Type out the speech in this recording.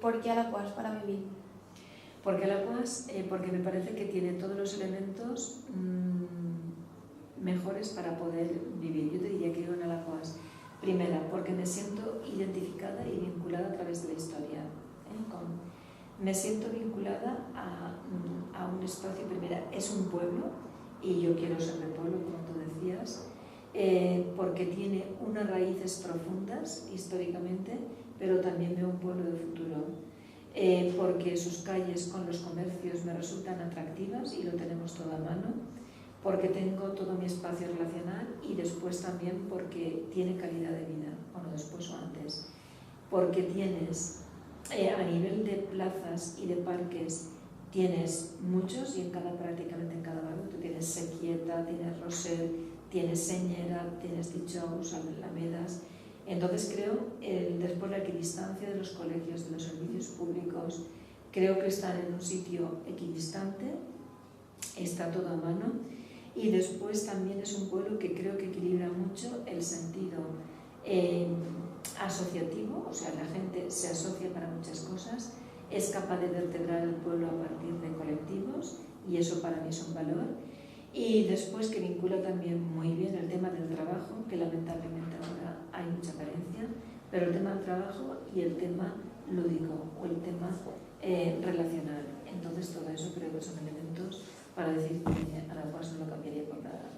¿por qué Alaquàs para vivir? Porque Alaquàs, porque me parece que tiene todos los elementos mejores para poder vivir. Yo te diría que vivo en Alaquàs. Primera, porque me siento identificada y vinculada a través de la historia. Me siento vinculada a un espacio. Primera, es un pueblo, y yo quiero ser de pueblo, como tú decías, porque tiene unas raíces profundas históricamente, pero también veo un pueblo de futuro. Porque sus calles con los comercios me resultan atractivas y lo tenemos todo a mano, porque tengo todo mi espacio relacional y después también porque tiene calidad de vida, bueno, después o antes, porque tienes a nivel de plazas y de parques tienes muchos y prácticamente en cada barrio tú tienes Sequieta, tienes Roser, tienes Señera, tienes Dijous, Alamedas. Entonces creo, después la equidistancia de los colegios, de los servicios públicos, creo que están en un sitio equidistante, está todo a mano, y después también es un pueblo que creo que equilibra mucho el sentido asociativo, o sea, la gente se asocia para muchas cosas, es capaz de vertebrar el pueblo a partir de colectivos, y eso para mí es un valor. Y después que vincula también muy bien el tema del trabajo, que lamentablemente ahora hay mucha carencia, pero el tema del trabajo y el tema lúdico o el tema relacional. Entonces todo eso creo que son elementos para decir que Alaquàs no lo cambiaría por nada.